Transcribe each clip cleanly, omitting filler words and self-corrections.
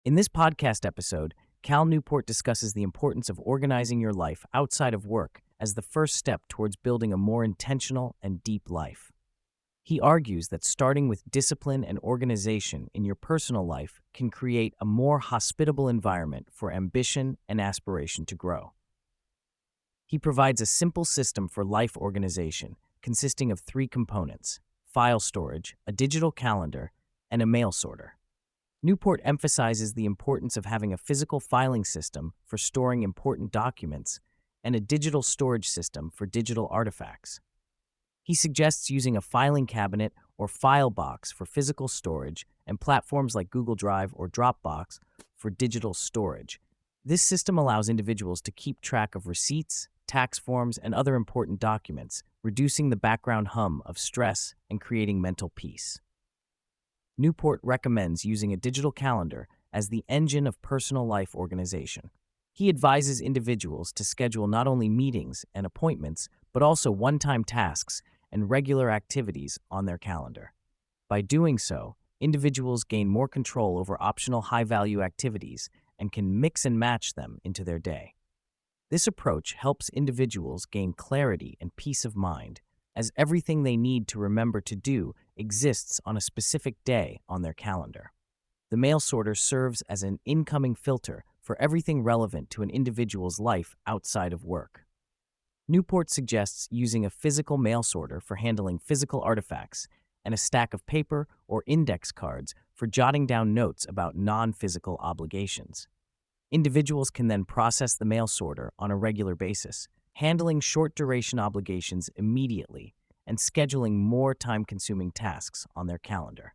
In this podcast episode, Cal Newport discusses the importance of organizing your life outside of work as the first step towards building a more intentional and deep life. He argues that starting with discipline and organization in your personal life can create a more hospitable environment for ambition and aspiration to grow. He provides a simple system for life organization consisting of three components: file storage, a digital calendar, and a mail sorter. Newport emphasizes the importance of having a physical filing system for storing important documents and a digital storage system for digital artifacts. He suggests using a filing cabinet or file box for physical storage and platforms like Google Drive or Dropbox for digital storage. This system allows individuals to keep track of receipts, tax forms, and other important documents, reducing the background hum of stress and creating mental peace. Newport recommends using a digital calendar as the engine of personal life organization. He advises individuals to schedule not only meetings and appointments, but also one-time tasks and regular activities on their calendar. By doing so, individuals gain more control over optional high-value activities and can mix and match them into their day. This approach helps individuals gain clarity and peace of mind, as everything they need to remember to do exists on a specific day on their calendar. The mail sorter serves as an incoming filter for everything relevant to an individual's life outside of work. Newport suggests using a physical mail sorter for handling physical artifacts and a stack of paper or index cards for jotting down notes about non-physical obligations. Individuals can then process the mail sorter on a regular basis, handling short-duration obligations immediately and scheduling more time-consuming tasks on their calendar.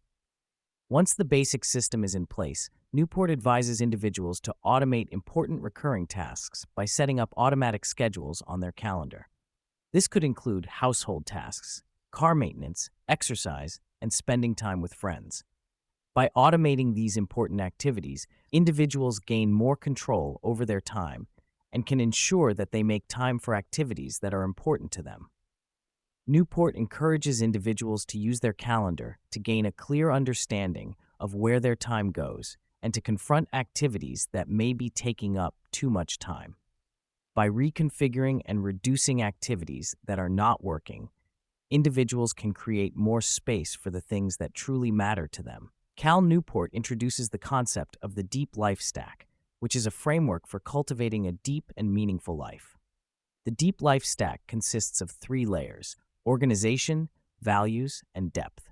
Once the basic system is in place, Newport advises individuals to automate important recurring tasks by setting up automatic schedules on their calendar. This could include household tasks, car maintenance, exercise, and spending time with friends. By automating these important activities, individuals gain more control over their time and can ensure that they make time for activities that are important to them. Newport encourages individuals to use their calendar to gain a clear understanding of where their time goes and to confront activities that may be taking up too much time. By reconfiguring and reducing activities that are not working, individuals can create more space for the things that truly matter to them. Cal Newport introduces the concept of the deep life stack, which is a framework for cultivating a deep and meaningful life. The deep life stack consists of three layers: organization, values, and depth.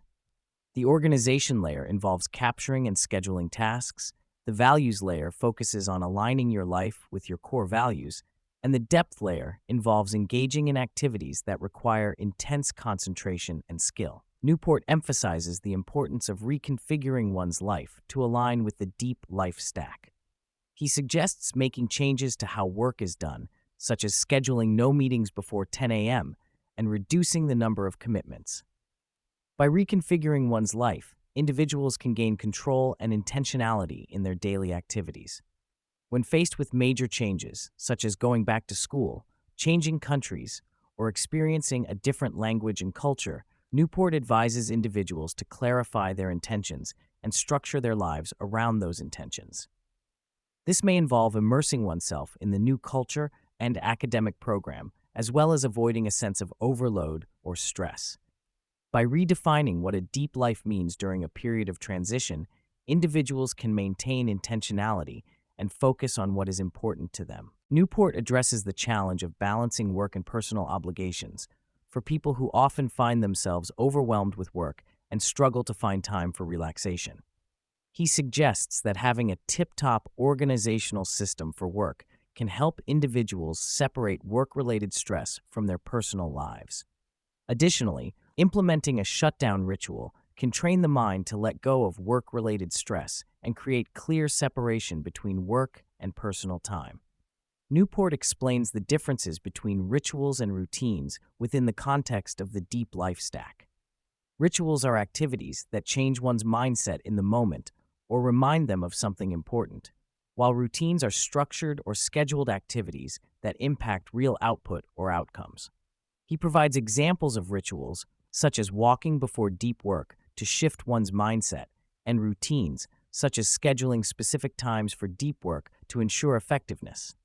The organization layer involves capturing and scheduling tasks, the values layer focuses on aligning your life with your core values, and the depth layer involves engaging in activities that require intense concentration and skill. Newport emphasizes the importance of reconfiguring one's life to align with the deep life stack. He suggests making changes to how work is done, such as scheduling no meetings before 10 a.m. and reducing the number of commitments. By reconfiguring one's life, individuals can gain control and intentionality in their daily activities. When faced with major changes, such as going back to school, changing countries, or experiencing a different language and culture, Newport advises individuals to clarify their intentions and structure their lives around those intentions. This may involve immersing oneself in the new culture and academic program, as well as avoiding a sense of overload or stress. By redefining what a deep life means during a period of transition, individuals can maintain intentionality and focus on what is important to them. Newport addresses the challenge of balancing work and personal obligations for people who often find themselves overwhelmed with work and struggle to find time for relaxation. He suggests that having a tip-top organizational system for work can help individuals separate work-related stress from their personal lives. Additionally, implementing a shutdown ritual can train the mind to let go of work-related stress and create clear separation between work and personal time. Newport explains the differences between rituals and routines within the context of the deep life stack. Rituals are activities that change one's mindset in the moment or remind them of something important, while routines are structured or scheduled activities that impact real output or outcomes. He provides examples of rituals, such as walking before deep work to shift one's mindset, and routines, such as scheduling specific times for deep work to ensure effectiveness.